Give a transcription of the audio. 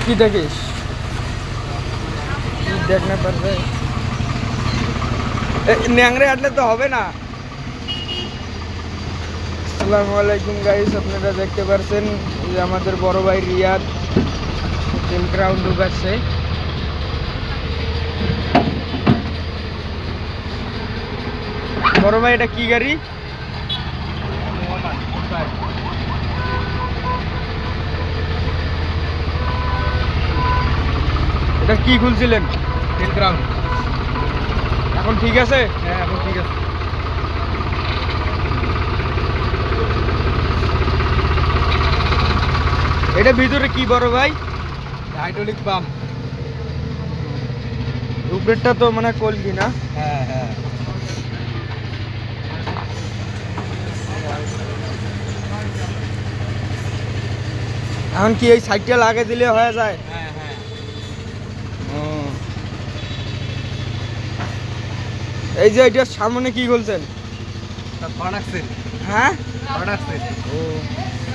কি দেখিস দেখনা পারবে ন্যাংরে হাঁটলে তো হবে না। আসসালামু আলাইকুম গাইস, আপনারা দেখতে পাচ্ছেন এই যে আমাদের বড় ভাই রিয়াদ তেল গ্রাউন্ড ঢুকাচ্ছে। বড় ভাই এটা কি গাড়ি? এটা কি খুলছিলেন? তেল গ্রাউন্ড। এখন ঠিক আছে? হ্যাঁ, এখন ঠিক আছে। এটা ভিতরে কি বড় ভাই? Hydraulic pump. উপরেরটা তো মানে কলকি না? হ্যাঁ হ্যাঁ। এখন কি এই সাইডটা লাগিয়ে দিলে হয়ে যায়? হ্যাঁ হ্যাঁ। এই যে এটার সামনে কি বলছেন? Forward axle. হ্যাঁ, ফরওয়ার্ড অ্যাক্সেল। ও